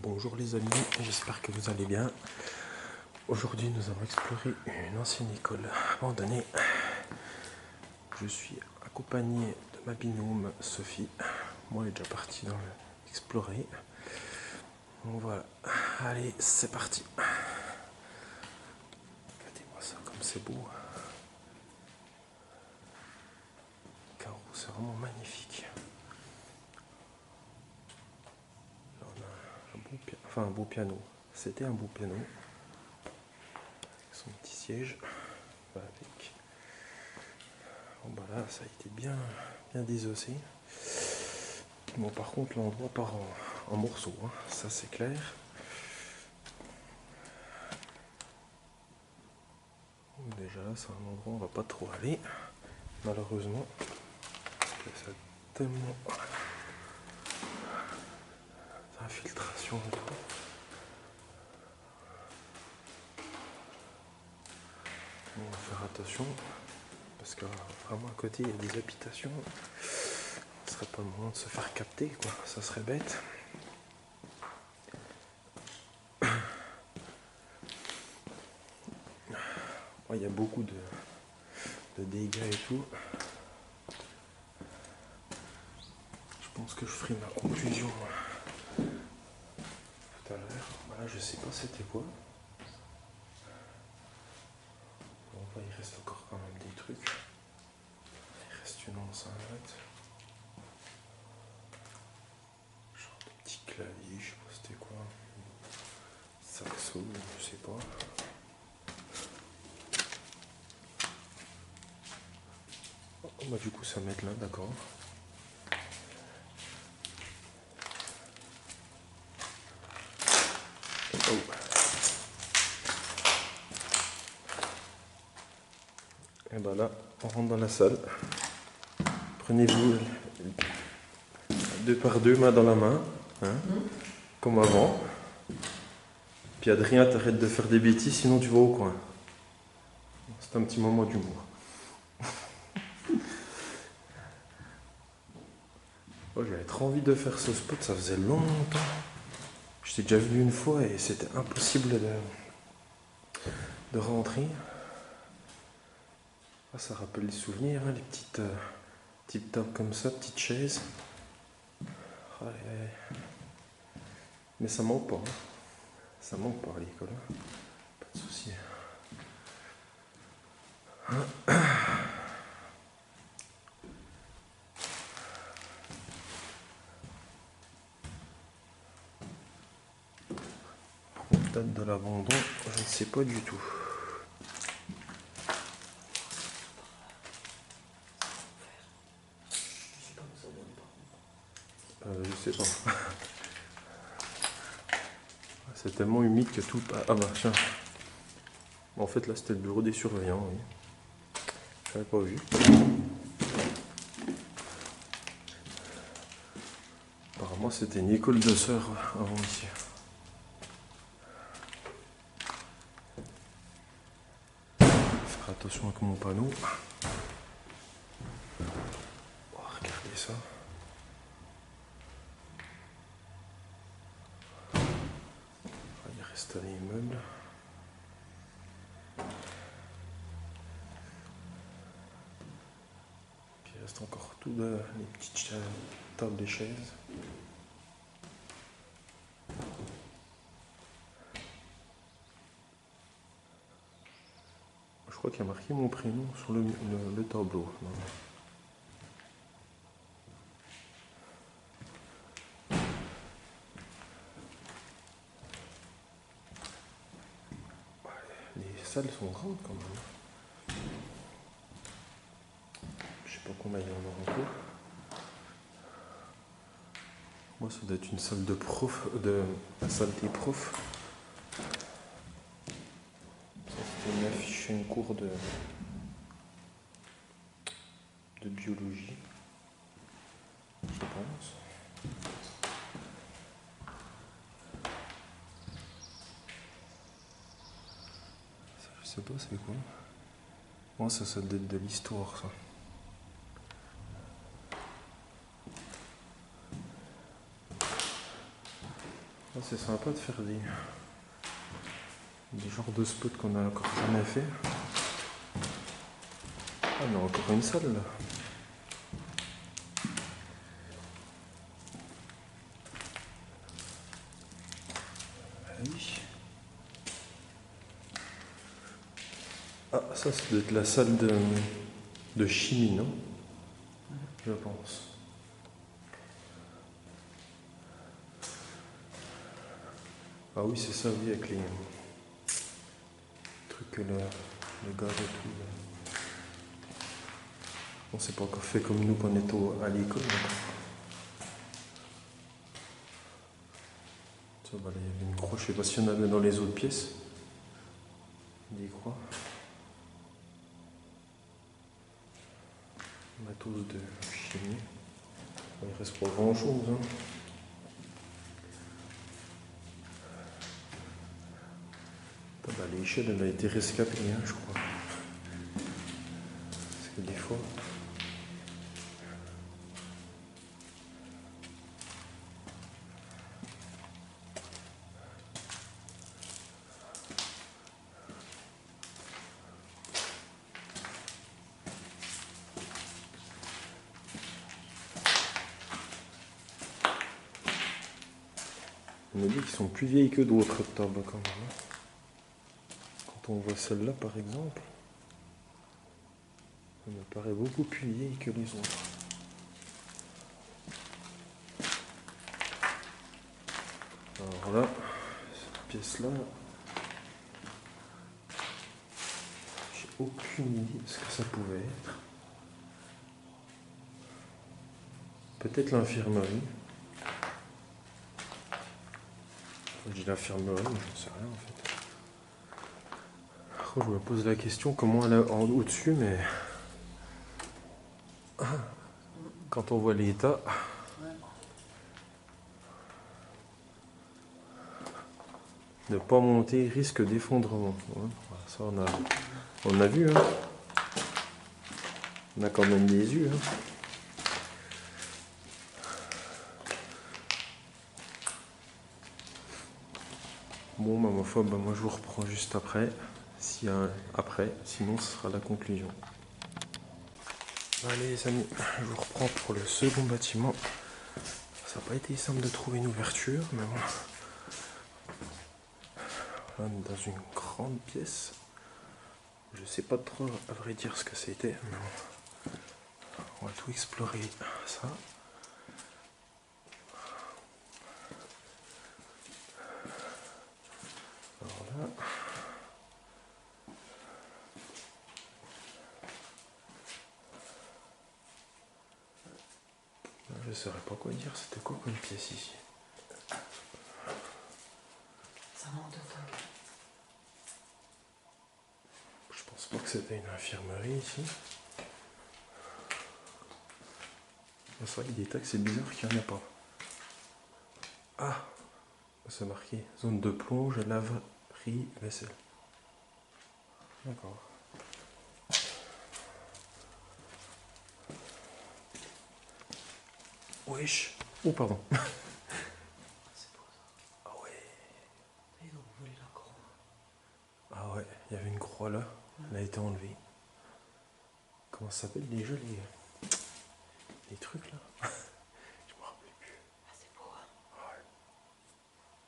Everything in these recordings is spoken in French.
Bonjour les amis, j'espère que vous allez bien. Aujourd'hui nous allons explorer une ancienne école abandonnée. Je suis accompagné de ma binôme Sophie. Moi elle est déjà partie dans l'explorer. Donc voilà, allez c'est parti. Regardez-moi ça comme c'est beau. Le carreau c'est vraiment magnifique. Là, on a un beau piano. C'était un beau piano. Avec son petit siège. Avec. Bon bah là ça a été bien désossé. Bon par contre l'endroit part en morceaux, hein. Ça c'est clair. Déjà là c'est un endroit où on va pas trop aller, malheureusement, parce que ça a tellement d'infiltration et tout. On va faire attention, parce que vraiment à côté il y a des habitations. Ce serait pas le moment de se faire capter, quoi. Ça serait bête. Il y a beaucoup de dégâts et tout. Je pense que je ferai ma conclusion tout à l'heure. Voilà, je sais pas c'était quoi. Bon, il reste encore quand même des trucs. Il reste une enceinte. Genre de petits claviers, je sais pas c'était quoi. Saxo, je sais pas. Oh, bah du coup ça m'aide là, d'accord. Oh. Et bah là, on rentre dans la salle. Prenez-vous 2 par 2, main dans la main, hein, comme avant. Puis Adrien, t'arrêtes de faire des bêtises, sinon tu vas au coin. C'est un petit moment d'humour. Oh, j'avais trop envie de faire ce spot, ça faisait longtemps. J'étais déjà venu une fois et c'était impossible de rentrer. Ah, ça rappelle les souvenirs, hein, les petites tables comme ça, petites chaises. Ah, mais ça manque pas. Hein. Ça manque pas à l'école. Hein. Pas de souci. Date de l'abandon, je ne sais pas du tout. Je sais pas. C'est tellement humide que tout... Ah bah tiens. En fait là c'était le bureau des surveillants, oui. J'avais pas vu. Apparemment c'était une école de sœurs avant ici. Faire attention avec mon panneau. Oh, regardez ça. Il reste un immeuble. Puis il reste encore tout les petites tables des chaises. Je crois qu'il y a marqué mon prénom sur le tableau. Les salles sont grandes quand même. Je sais pas combien il y en a encore. Moi ça doit être une salle de prof, la salle des profs. Ça c'était une affiche, une cours de biologie, je pense. Ça, je sais pas c'est quoi. Moi ça doit être de l'histoire ça. Ah, c'est sympa de faire des genres de spots qu'on a encore jamais fait. Ah, on a encore une salle là. Oui. Ah, ça doit être la salle de chimie, non? Je pense. Ah oui, c'est ça, oui, avec les trucs que le gars et tout. Bon, c'est pas encore fait comme nous quand on est à l'école. Tiens, voilà, il y avait une croix, je sais pas s'il y en avait dans les autres pièces. Des croix. Matos de chimie. Il reste pas grand chose. Hein. Bah, l'échelle elle a été rescapée, hein, je crois. Parce que des fois. On a dit qu'ils sont plus vieilles que d'autres tables quand même. Hein. Quand on voit celle-là par exemple, elle me paraît beaucoup plus vieille que les autres. Alors là, cette pièce-là, j'ai aucune idée de ce que ça pouvait être. Peut-être l'infirmerie. Je dis l'infirmerie, mais je ne sais rien en fait. Oh, je me pose la question comment elle est en au-dessus, mais quand on voit l'état, ne pas monter risque d'effondrement. Ouais, ça on a vu. Hein. On a quand même des yeux. Hein. Bon, bah, ma foi, bah, moi je vous reprends juste après. Après, sinon ce sera la conclusion. Allez les amis, je vous reprends pour le second bâtiment. Ça n'a pas été simple de trouver une ouverture, mais bon. Là, on est dans une grande pièce. Je sais pas trop à vrai dire ce que c'était, mais bon. On va tout explorer ça. Alors là. Je ne saurais pas quoi dire, c'était quoi comme pièce ici? Ça manque de temps. Je pense pas que c'était une infirmerie ici. C'est vrai qu'il y a des tags, c'est bizarre qu'il n'y en a pas. Ah, c'est marqué zone de plonge, laverie, vaisselle. D'accord. Wesh. Oh, pardon. C'est beau ça. Ah ouais. Ils ont volé la croix. Ah ouais, il y avait une croix là. Elle a été enlevée. Comment ça s'appelle déjà les trucs là? Je me rappelle plus. Ah, c'est beau, hein. Ouais.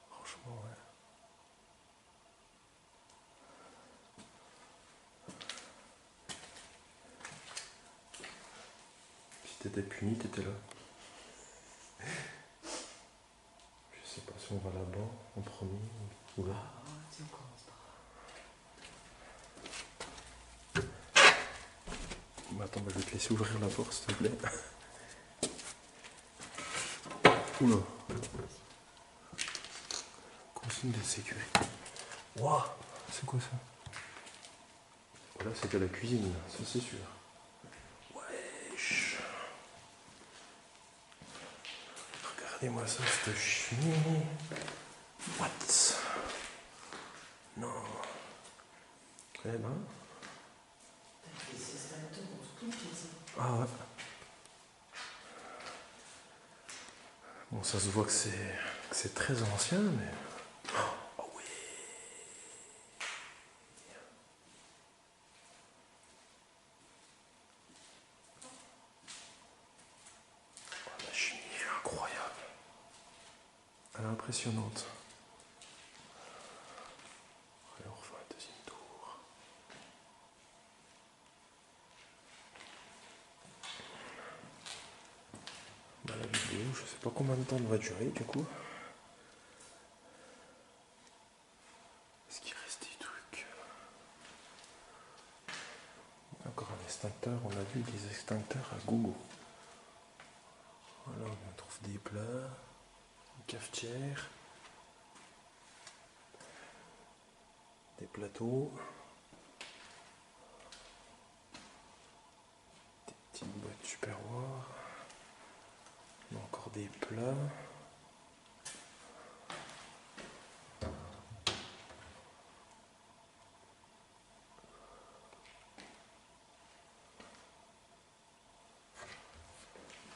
Franchement, ouais. Si t'étais puni, t'étais là. Je sais pas si on va là-bas en premier ou là. Ah, si on commence par Bah, attends, bah, je vais te laisser ouvrir la porte, s'il te plaît. Oula. Consigne de sécurité. Waouh, c'est quoi ça? Voilà, c'était la cuisine, là, ça c'est sûr. Wesh. Regardez-moi ça, cette cheminée. What? Non. Eh ben. ces installateurs dans toute une pièce. Ah ouais. Bon, ça se voit que c'est c'est très ancien, mais... Oh oui. Oh, la cheminée est incroyable. Elle est impressionnante. Allez, on refait un deuxième tour. Bah, la vidéo, je sais pas combien de temps elle va durer du coup. Est-ce qu'il reste des trucs? Encore un extincteur, on a vu des extincteurs à gogo. Voilà, on trouve des plats, une cafetière, des plateaux, des petites boîtes Tupperware, on a encore des plats.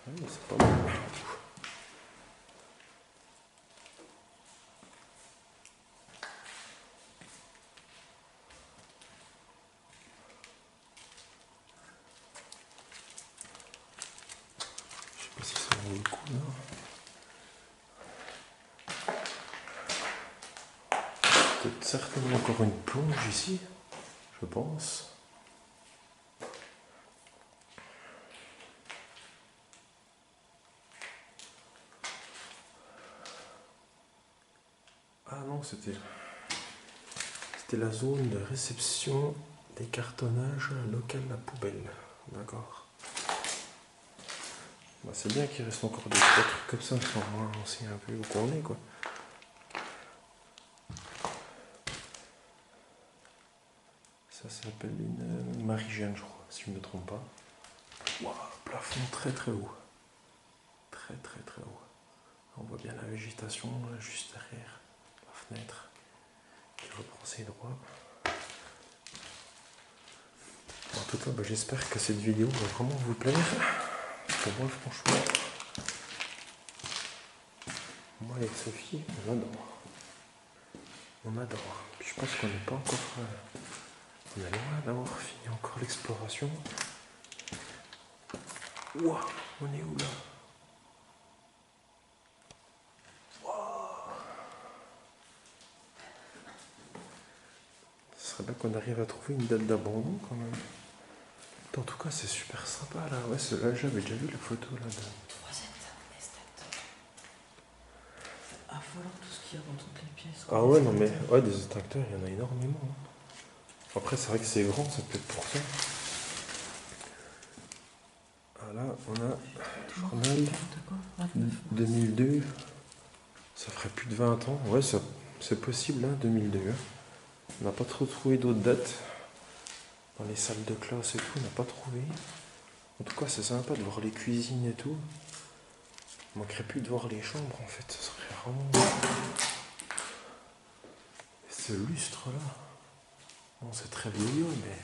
Oui, c'est pas mal. Je sais pas si ça vaut le coup là. Peut-être certainement encore une plonge ici, je pense. Ah non, c'était la zone de réception des cartonnages local à poubelle. D'accord. Bah, c'est bien qu'il reste encore des trucs comme ça, pour voir aussi un peu où qu'on est quoi. Ça s'appelle une Marie-Jeanne, je crois, si je ne me trompe pas. Waouh, plafond très très haut. Très très très haut. On voit bien la végétation là, juste derrière la fenêtre qui reprend ses droits. En tout cas, bah, j'espère que cette vidéo va vraiment vous plaire. Pour moi, franchement, moi et Sophie, on adore. On adore. Puis je pense qu'on n'est pas encore... on est loin d'avoir fini encore l'exploration. Ouah, on est où là? Ce serait bien qu'on arrive à trouver une date d'abandon quand même. En tout cas, c'est super sympa là. Ouais, là, j'avais déjà vu la photo là. Affolant tout ce qu'il y a dans toutes les pièces. Ah ouais, non mais ouais, des extincteurs, il y en a énormément. Après, c'est vrai que c'est grand, c'est peut-être pour ça. Ah là, on a journal 2002. Ça ferait plus de 20 ans. Ouais, c'est possible, hein, 2002. Hein. On n'a pas trop trouvé d'autres dates. Dans les salles de classe et tout, on n'a pas trouvé. En tout cas, c'est sympa de voir les cuisines et tout. Il manquerait plus de voir les chambres, en fait. Ce serait vraiment... Ce lustre-là. Bon, c'est très vieillot, mais...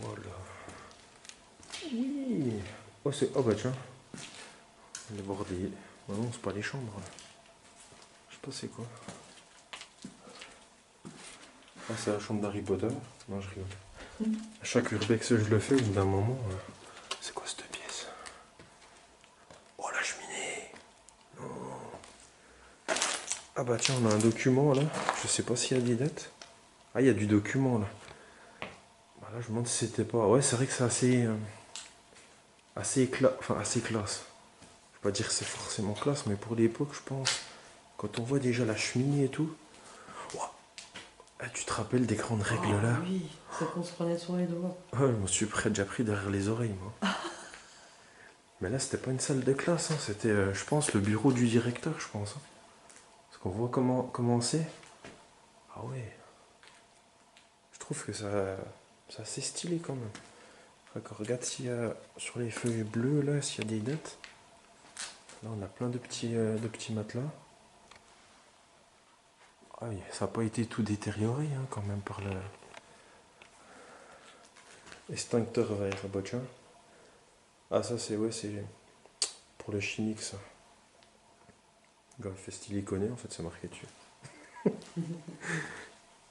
Voilà. Oui. Oh, oh bah tiens. Les bordées. Oh non, c'est pas les chambres. Je sais pas c'est quoi. Ah, c'est la chambre d'Harry Potter. Non, je rigole. À chaque urbex, je le fais, au bout d'un moment. C'est quoi cette pièce? Oh, la cheminée. Non. Ah bah tiens, on a un document là. Je sais pas s'il y a des dates. Ah, il y a du document là. Bah, là, je me demande si c'était pas... Ouais, c'est vrai que c'est assez... assez assez classe. Je vais pas dire que c'est forcément classe, mais pour l'époque, je pense, quand on voit déjà la cheminée et tout, ouah, ah, tu te rappelles des grandes règles là? Oui, c'est qu'on se prenait sur les doigts. Ouais, je me suis déjà pris derrière les oreilles, moi. Mais là, c'était pas une salle de classe, hein, c'était, je pense, le bureau du directeur, je pense. Hein. Parce qu'on voit comment c'est. Ah ouais. Je trouve que c'est assez stylé quand même. Regarde s'il y a sur les feuilles bleues là, s'il y a des dates. Là, on a plein de petits matelas. Ah oui, ça n'a pas été tout détérioré hein, quand même par Extincteur vert, bah tiens. Ah ça c'est ouais, c'est pour le chimique ça. Galfest il y connaît en fait, c'est marqué dessus.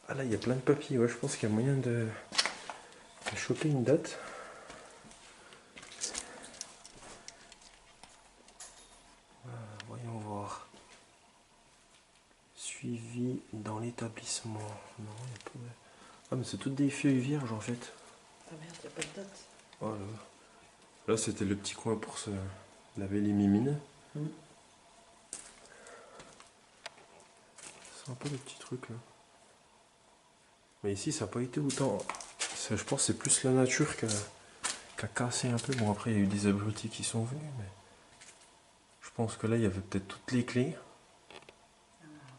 Ah là il y a plein de papiers, ouais je pense qu'il y a moyen de choper une date. Voyons voir. Suivi dans l'établissement. Non, il n'y a pas de... Ah mais c'est toutes des feuilles vierges en fait. Ah merde, y a pas de date. Oh là. Là c'était le petit coin pour se laver les mimines. C'est un peu le petit truc là. Mais ici ça n'a pas été autant. Je pense que c'est plus la nature qui a cassé un peu. Bon après il y a eu des abrutis qui sont venus, mais je pense que là il y avait peut-être toutes les clés.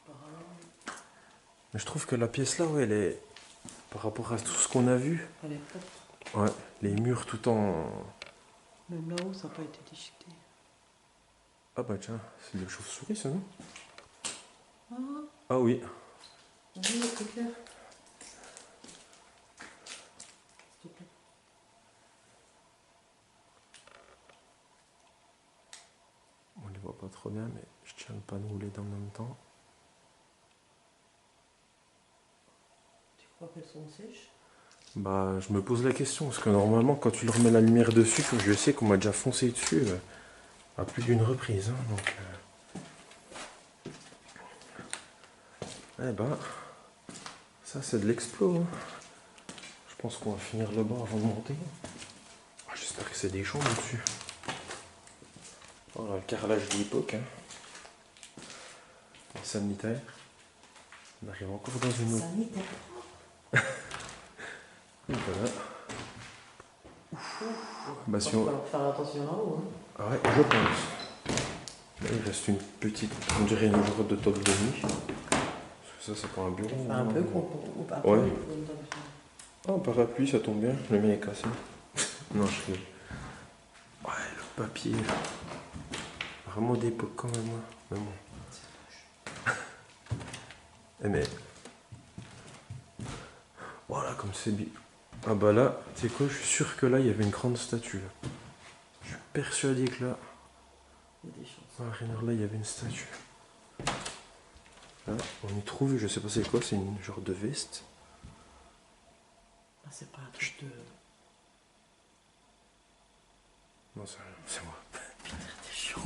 Apparemment, Mais je trouve que la pièce là, ouais, elle est. Par rapport à tout ce qu'on a vu, elle est propre. ouais, les murs tout en. Même là-haut, ça n'a pas été déchiqueté. Ah bah tiens, c'est de la chauve-souris ça non? Ah, Ah oui. oui, c'est clair. S'il te plaît. On les voit pas trop bien, mais je tiens le panneau LED en même temps. Tu crois qu'elles sont sèches? Bah, je me pose la question, parce que normalement, quand tu leur mets la lumière dessus, comme je sais qu'on m'a déjà foncé dessus à plus d'une reprise. Hein, donc, eh ben, ça c'est de l'explos. Hein. Je pense qu'on va finir le bas avant de monter. Ah, j'espère que c'est des chambres dessus. Oh là, le carrelage de l'époque. Hein. Les sanitaires. On arrive encore dans une autre. Sanitaire. Et voilà. Bah, si Il on... va falloir faire attention là-haut. Hein. Ah ouais, je pense. Là, il reste une petite, on dirait une journée de table de nuit. Parce que ça, c'est pas un bureau. Enfin, un peu ou pas. Ouais. Oh, parapluie, ça tombe bien. Le mien est cassé. Non, je rigole. Ouais, le papier. Vraiment d'époque quand même. Hein. Mais bon. Eh mais... Voilà, comme c'est bien. Ah bah là, tu sais quoi, je suis sûr que là, il y avait une grande statue. Là. Je suis persuadé que là... Il y a des chances. Ah, rien là, il y avait une statue. Là, on y trouve, je sais pas c'est quoi, c'est une genre de veste. Ah, c'est pas un truc de. Non, c'est rien, c'est moi. Putain, t'es chiant.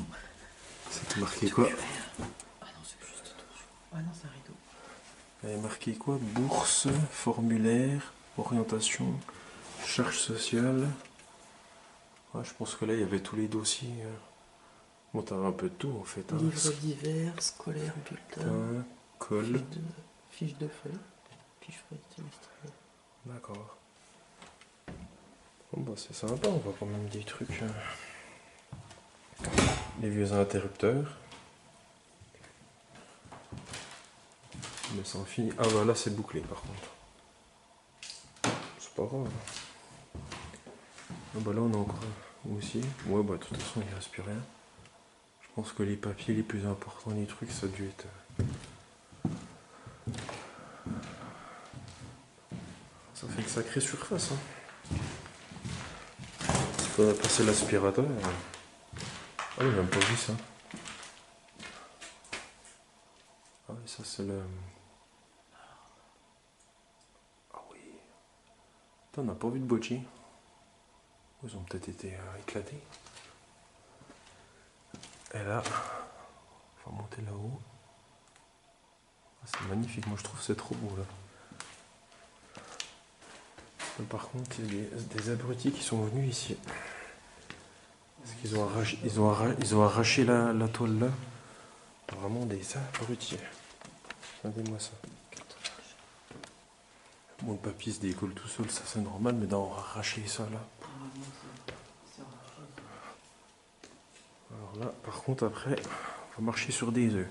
C'est marqué quoi? Ah non, c'est juste attention. Ah non, c'est un rideau. Il y avait marqué quoi? Bourse, formulaire, orientation, charge sociale. Ouais, je pense que là, il y avait tous les dossiers. Bon, t'avais un peu de tout en fait. Hein. Livres divers, scolaires, bulletins, Colle. fiches de feuilles, fiches feuilles trimestrielles. D'accord. Bon, bah, c'est sympa, on voit quand même des trucs. Les vieux interrupteurs. Mais sans fini. Ah bah là c'est bouclé par contre. C'est pas grave. Ah bah là on a encore aussi. Ouais bah de toute façon il reste plus rien. Je pense que les papiers les plus importants, les trucs, ça a dû être. Ça fait une sacrée surface. Hein. On a passé l'aspirateur. Ah oui, j'ai même pas vu ça. Ah oui, ça c'est le. Ah oui. Putain, on n'a pas vu de bocci. Ils ont peut-être été éclatés. Et là, on va monter là-haut. Ah, c'est magnifique, moi je trouve que c'est trop beau là. Là, par contre, il y a des abrutis qui sont venus ici. Parce qu'ils ont arraché, ils ont arraché la toile là. Vraiment des abrutis. Regardez-moi ça. Bon, le papier se décolle tout seul, ça c'est normal, mais d'avoir arraché ça là. Alors là, par contre, après, on va marcher sur des œufs.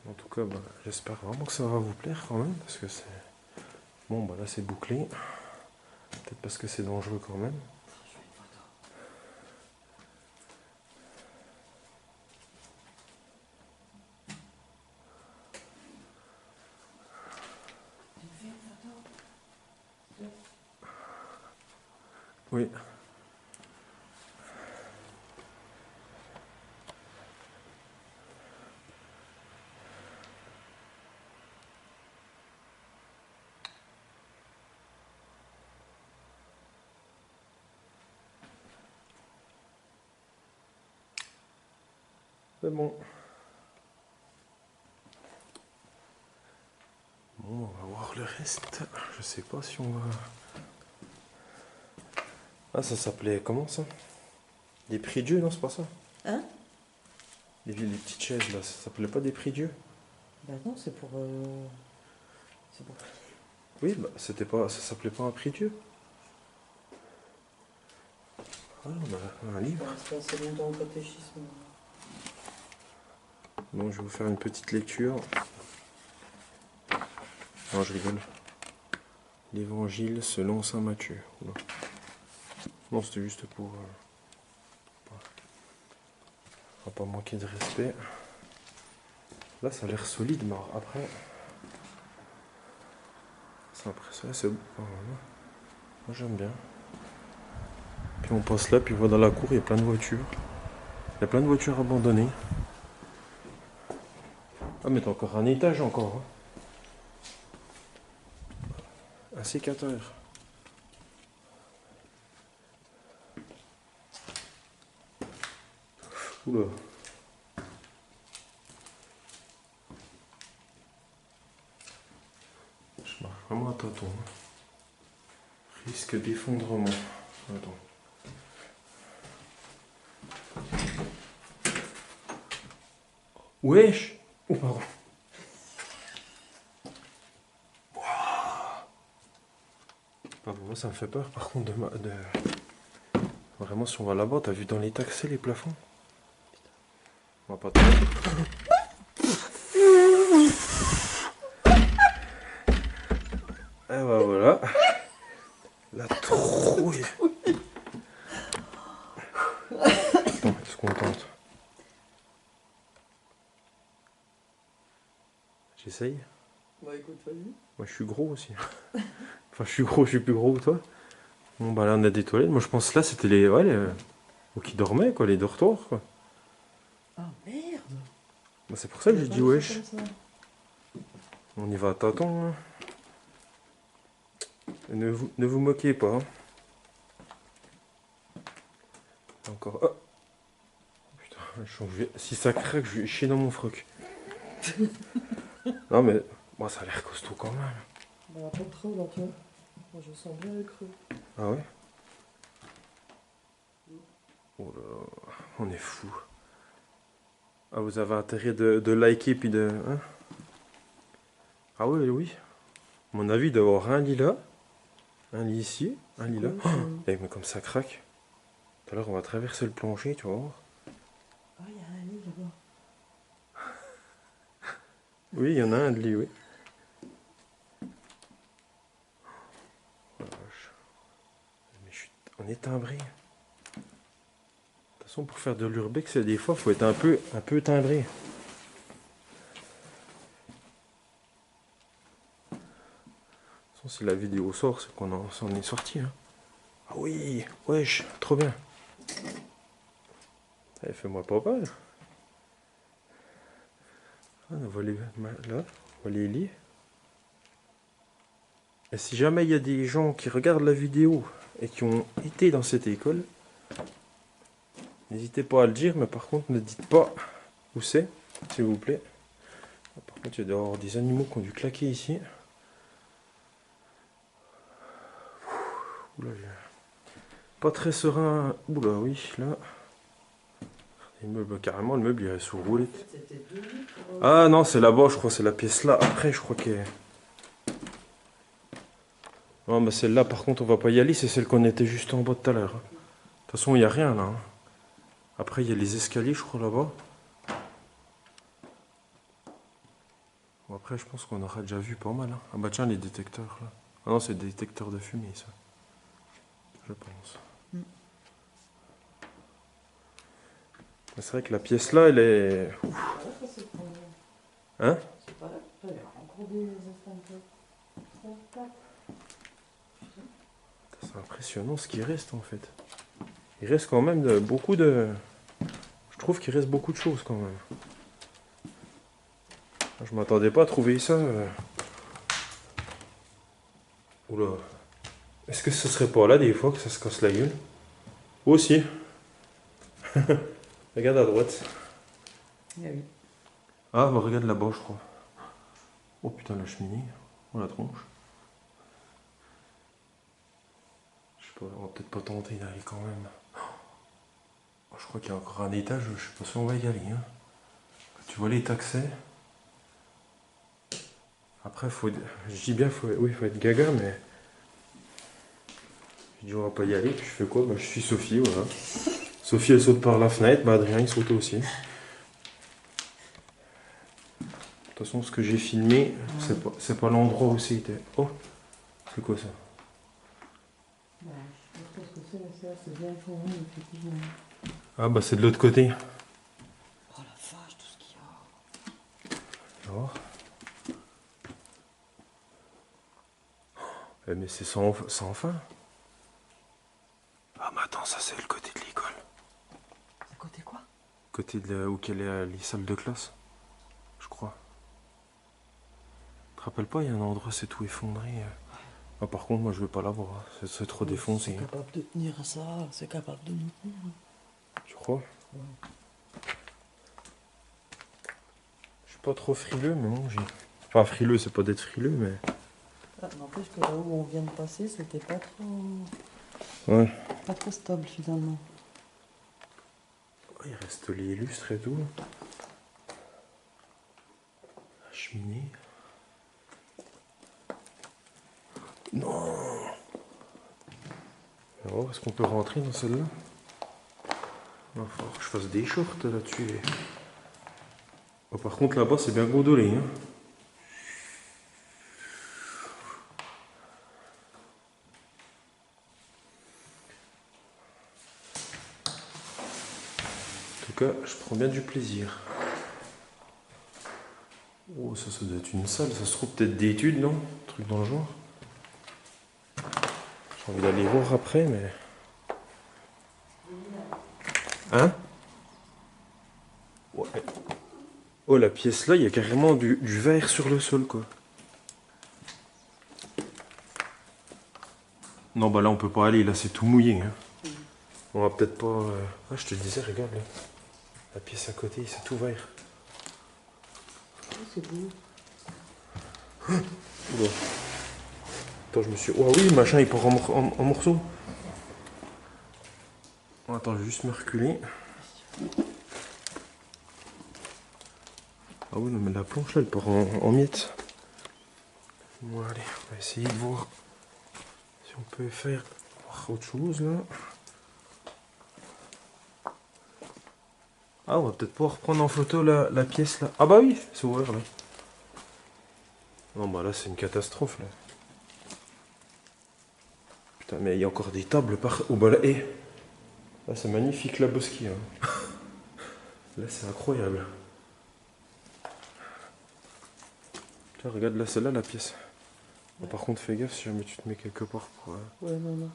En tout cas, bah, j'espère vraiment que ça va vous plaire quand même, parce que c'est... Bon, bah là c'est bouclé. Peut-être parce que c'est dangereux quand même. Oui. C'est bon. Bon, on va voir le reste. Je sais pas si on va... Ah, ça s'appelait comment ça? Des prix Dieu, non, c'est pas ça? Hein? Les petites chaises là, ça s'appelait pas des prix Dieu? Bah non, c'est pour... C'est pour... Oui, bah c'était pas, ça s'appelait pas un prix Dieu. Ah, on a un livre. C'est assez longtemps au catéchisme. Bon, je vais vous faire une petite lecture. Non, je rigole. L'évangile selon saint Matthieu. Oula. Non, c'était juste pour... on va pas manquer de respect. Là, ça a l'air solide, mais après... c'est impressionnant, c'est beau. Oh, voilà. Moi, j'aime bien. Puis on passe là, puis on voit dans la cour, il y a plein de voitures. Il y a plein de voitures abandonnées. Ah, mais t'as encore un étage encore. Hein. Un sécateur. Oula. Je marche vraiment à tâtons. Risque d'effondrement. Attends. Wesh! Oh, pardon. Pardon, moi ça me fait peur par contre de... Vraiment, si on va là-bas, t'as vu dans les taxis les plafonds? On va pas trop. Et bah voilà. La trouille. Attends, est-ce qu'on tente? J'essaye. Bah écoute, vas-y. Moi je suis gros aussi. Enfin je suis gros, je suis plus gros que toi. Bon bah là on a des toilettes. Moi je pense que là c'était les... Ouais, les... qui dormaient quoi, les dortoirs quoi. Ah merde! Bah, c'est pour ça que j'ai dit wesh. Comme ça. On y va à tâtons. Hein. Ne vous moquez pas. Hein. Encore. Oh. Putain, si ça craque, je vais chier dans mon froc. Non mais, bon, ça a l'air costaud quand même. Bah pas trop là, tu vois. Moi je sens bien le creux. Ah ouais? Oh là là, on est fou. Ah, vous avez intérêt de liker puis de... Hein? Ah oui, oui. À mon avis, il doit y avoir un lit là, un lit ici, un lit là. Quoi, Eh, mais comme ça craque. Tout à l'heure, on va traverser le plancher, tu vas voir. Ah, il y a un lit là-bas. Oui, il y en a un de lit, oui. Oh la vache. Mais on est timbré. De toute façon, pour faire de l'urbex, des fois, il faut être un peu timbré. De toute façon, si la vidéo sort, c'est qu'on s'en est sorti. Hein. Ah oui, wesh, trop bien. Allez, fais-moi pas peur. Ah, on va les, là, on va les lits. Et si jamais il y a des gens qui regardent la vidéo et qui ont été dans cette école, n'hésitez pas à le dire, mais par contre ne dites pas où c'est, s'il vous plaît. Par contre, il y a d'avoir des animaux qui ont dû claquer ici. Oula, pas très serein. Oula, oui, là. Les meubles, carrément, le meuble il est sous roulette. Ah non, c'est là-bas, je crois, c'est la pièce là. Après, je crois que... Non, mais celle-là, par contre, on va pas y aller, c'est celle qu'on était juste en bas tout à l'heure. De toute façon, il n'y a rien là. Hein. Après, il y a les escaliers, je crois, là-bas. Bon, après, je pense qu'on aura déjà vu pas mal. Hein. Ah bah tiens, les détecteurs là. Ah non, c'est des détecteurs de fumée, ça. Je pense. C'est vrai que la pièce là, elle est... Hein? C'est pas là. Il y a encore des instants. Ça C'est impressionnant ce qui reste en fait. Il reste quand même beaucoup de... Je trouve qu'il reste beaucoup de choses quand même. Je m'attendais pas à trouver ça. Oula. Est-ce que ce serait pas là des fois que ça se casse la gueule? Aussi. Regarde à droite. Ah oui. Ah bah regarde là-bas je crois. Oh putain la cheminée. Oh la tronche. Je sais pas, on va peut-être pas tenter d'aller quand même. Oh, je crois qu'il y a encore un étage, je sais pas si on va y aller. Hein. Tu vois les accès. Après faut. Je dis bien oui, faut être gaga mais. Je dis on va pas y aller, puis je fais quoi? Bah je suis Sophie, voilà. Sophie elle saute par la fenêtre, bah Adrien il saute aussi. De toute façon ce que j'ai filmé, c'est pas l'endroit où c'était. Oh, c'est quoi ça? Bah, je sais pas ce que c'est, mais ça, c'est bien fourni, effectivement. Ah bah c'est de l'autre côté. Oh la vache, tout ce qu'il y a. Alors. Mais c'est sans fin. Ah mais attends, ça c'est le côté de l'école. C'est côté quoi? Côté de où qu'elle est les salles de classe. Je crois. Tu te rappelles pas, il y a un endroit, c'est tout effondré. Ah, par contre, moi je veux pas l'avoir. C'est trop défoncé. C'est capable de tenir ça, c'est capable de nous tenir. Tu crois? Ouais. Je suis pas trop frileux, mais bon, j'ai. Enfin, frileux, c'est pas d'être frileux, mais. Ah, n'empêche que là où on vient de passer, c'était pas trop. Ouais. Pas trop stable finalement. Il reste les lustres et tout. La cheminée. Non. Alors, est-ce qu'on peut rentrer dans celle-là? Il va falloir que je fasse des shorts là-dessus. Oh, par contre, là-bas, c'est bien gondolé. Hein. En tout cas, je prends bien du plaisir. Oh, ça doit être une salle. Ça se trouve peut-être d'études, non? Un truc dans le genre. J'ai envie d'aller voir après, mais... Hein? Ouais. Oh, la pièce là, il y a carrément du verre sur le sol, quoi. Non, bah là, on peut pas aller. Là, c'est tout mouillé. Hein. On va peut-être pas... Ah, je te disais, regarde, là. La pièce à côté, c'est tout vert. Oh, c'est beau. Oula. Attends, je me suis... Oh oui, le machin, il part en morceaux. Oh, attends, je vais juste me reculer. Ah oui, non, mais la planche, là, elle part en miettes. Bon, allez, on va essayer de voir si on peut faire autre chose, là. Ah, on va peut-être pouvoir prendre en photo la pièce, là. Ah bah oui, c'est ouvert, là. Non, bah là, c'est une catastrophe, là. Putain, mais il y a encore des tables par... Oh, bah là, là, c'est magnifique, la bosquille. Hein. Là, c'est incroyable. Tiens, regarde, là, celle-là, la pièce. Bon, par contre, fais gaffe si jamais tu te mets quelque part pour... Ouais, non, non.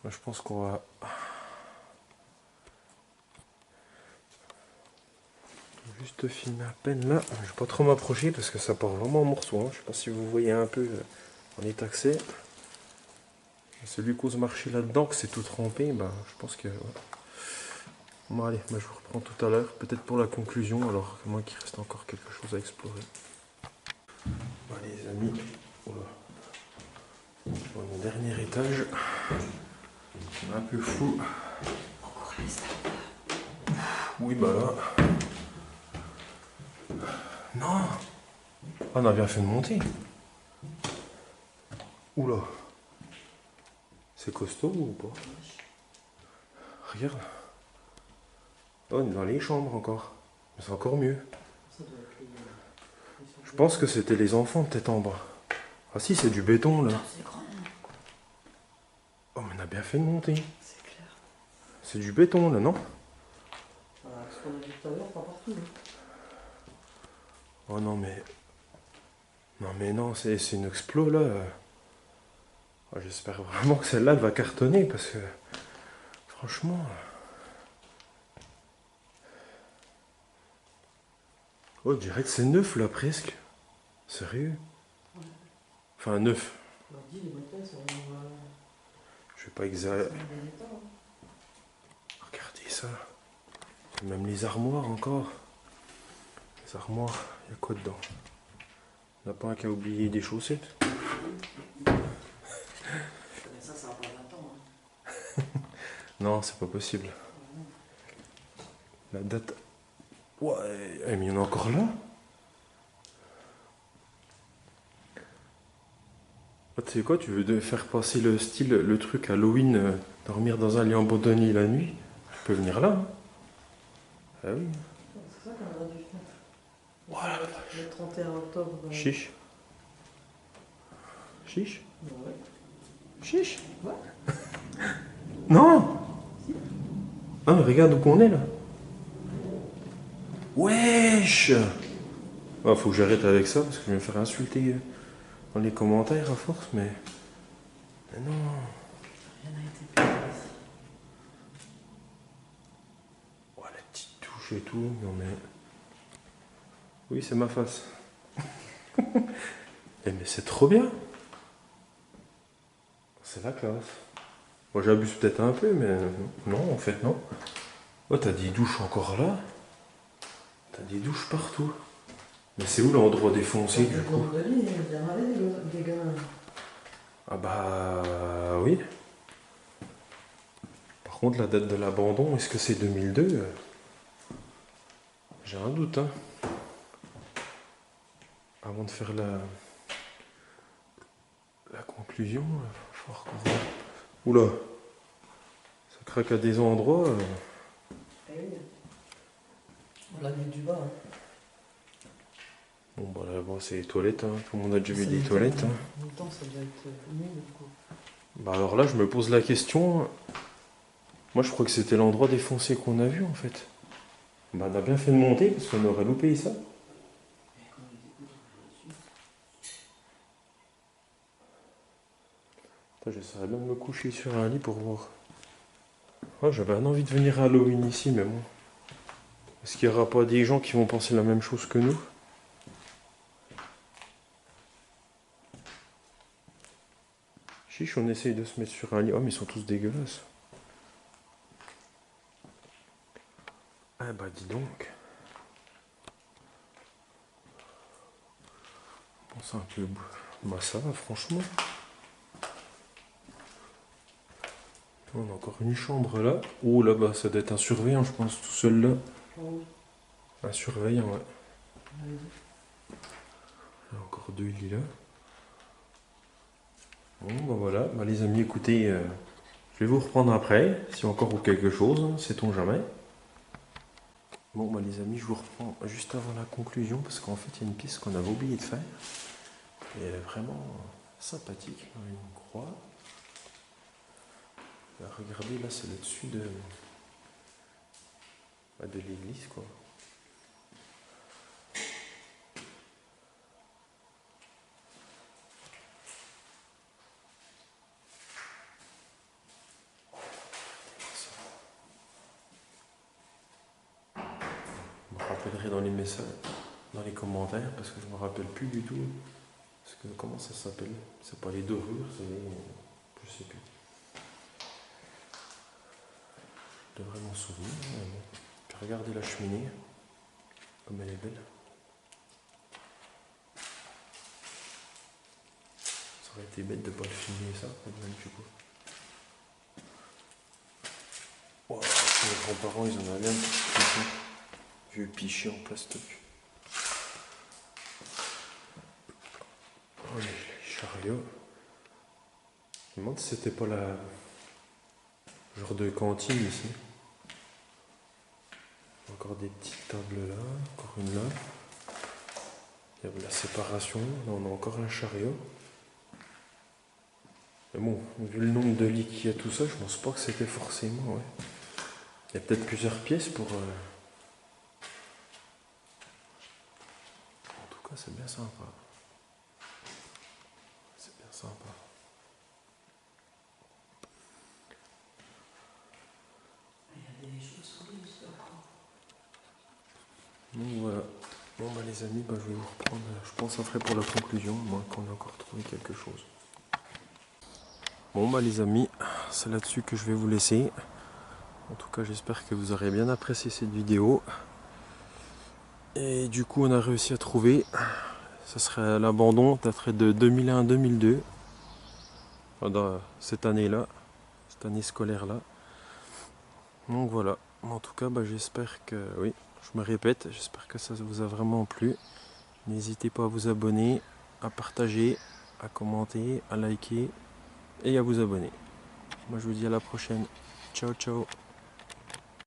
Là, je pense qu'on va... Juste filmer à peine, là. Je vais pas trop m'approcher parce que ça part vraiment en morceaux. Hein. Je sais pas si vous voyez un peu... on est taxé. Celui qui ose marcher là-dedans, que c'est tout trempé, bah, je pense que... Ouais. Bon, allez, bah, je vous reprends tout à l'heure, peut-être pour la conclusion, alors que moi qu'il reste encore quelque chose à explorer. Bon, allez, les amis, voilà. Bon, mon dernier étage, un peu fou. Oui, bah là... Non! Ah, on a bien fait de monter. Oula! C'est costaud ou pas? Regarde. Oh, on est dans les chambres encore. Mais c'est encore mieux. Je pense que c'était les enfants peut-être en bas. Ah si, c'est du béton là. C'est grand. Oh, mais on a bien fait de monter. C'est clair. C'est du béton là, non? Ce qu'on a vu tout à l'heure, pas partout. Oh non mais... Non mais non, c'est une explo là. Oh, j'espère vraiment que celle-là elle va cartonner parce que franchement. Oh, je dirais que c'est neuf là presque. Sérieux? Ouais. Enfin neuf. L'ordi, les boîtes, ça va. Je vais pas exagérer. Ça va dans l'état, hein. Regardez ça. Même les armoires encore. Les armoires, il y a quoi dedans? Il n'y en a pas un qui a oublié des chaussettes? Mais ça va pas d'attendre. Hein. Non, c'est pas possible. La date. Ouais, mais il y en a encore là? Ah, tu sais quoi, tu veux faire passer le style, le truc Halloween, dormir dans un lit abandonné la nuit? Je peux venir là, hein. Ah oui. C'est ça qu'on aurait dû faire. Voilà. Le 31 octobre. Chiche. Chiche? Ouais. Chiche? Ouais. Non! Si. Ah, mais regarde où qu'on est là. Wesh! Ah, faut que j'arrête avec ça parce que je vais me faire insulter dans les commentaires à force, mais. Mais non! Rien n'a été payé ici. Oh, la petite touche et tout, non mais. Oui, c'est ma face. Eh, mais c'est trop bien! C'est la classe. Moi, j'abuse peut-être un peu, mais non, en fait, non. Oh, t'as des douches encore là? T'as des douches partout. Mais c'est où l'endroit défoncé du coup? Le lit, il vient avec des gars. Ah bah oui. Par contre, la date de l'abandon, est-ce que c'est 2002? J'ai un doute, hein. Avant de faire la conclusion, faut voir qu'on voit. Oula, ça craque à des endroits. Eh oui. On l'a vu du bas. Hein. Bon, bah là-bas, c'est les toilettes, hein. Tout le monde a déjà vu Ça des m'étonne, toilettes. Hein. En même temps, ça doit être humide du coup. Bah alors là, je me pose la question. Moi, je crois que c'était l'endroit défoncé qu'on a vu en fait. Bah, on a bien fait de monter parce qu'on aurait loupé ça. J'essaierais bien de me coucher sur un lit pour voir. Oh, j'avais envie de venir à Halloween ici, mais bon. Est-ce qu'il n'y aura pas des gens qui vont penser la même chose que nous? Chiche, on essaye de se mettre sur un lit. Oh, mais ils sont tous dégueulasses. Ah bah dis donc. Bon, c'est un peu... Bah ça va, franchement. On a encore une chambre là. Oh là-bas, ça doit être un surveillant, je pense, tout seul là. Oh. Un surveillant, ouais. Allez-y. Il y a encore deux lits là. Bon, bah voilà. Bah les amis, écoutez, je vais vous reprendre après, si encore ou quelque chose, hein, sait-on jamais. Bon, bah les amis, je vous reprends juste avant la conclusion, parce qu'en fait, il y a une pièce qu'on avait oublié de faire. Et elle est vraiment sympathique, une croix. Là, regardez, là, c'est le dessus de l'église, quoi. Je me rappellerai dans les messages, dans les commentaires, parce que je me rappelle plus du tout. Parce que comment ça s'appelle? C'est pas les dorures, c'est les... Je sais plus. Je devrais m'en souvenir. Mais bon. Puis regardez la cheminée, comme elle est belle. Ça aurait été bête de pas le filmer ça, même du coup. Wow, mes grands-parents, ils en avaient un petit vieux pichet en plastoc. Oh, les chariots. Je me demande si c'était pas la genre de cantine ici. Encore des petites tables là, encore une là. Il y a la séparation, là on a encore un chariot. Mais bon, vu le nombre de lits qu'il y a tout ça, je pense pas que c'était forcément, ouais. Il y a peut-être plusieurs pièces pour... En tout cas, c'est bien sympa. C'est bien sympa. Donc voilà. Bon bah les amis, bah, je vais vous reprendre, je pense que ça ferait pour la conclusion, moins qu'on ait encore trouvé quelque chose. Bon bah les amis, c'est là-dessus que je vais vous laisser. En tout cas j'espère que vous aurez bien apprécié cette vidéo. Et du coup on a réussi à trouver, ça serait l'abandon, daterait de 2001-2002. Dans cette année-là, cette année scolaire-là. Donc voilà, en tout cas bah, j'espère que, oui, je me répète, j'espère que ça vous a vraiment plu. N'hésitez pas à vous abonner, à partager, à commenter, à liker et à vous abonner. Moi je vous dis à la prochaine. Ciao ciao.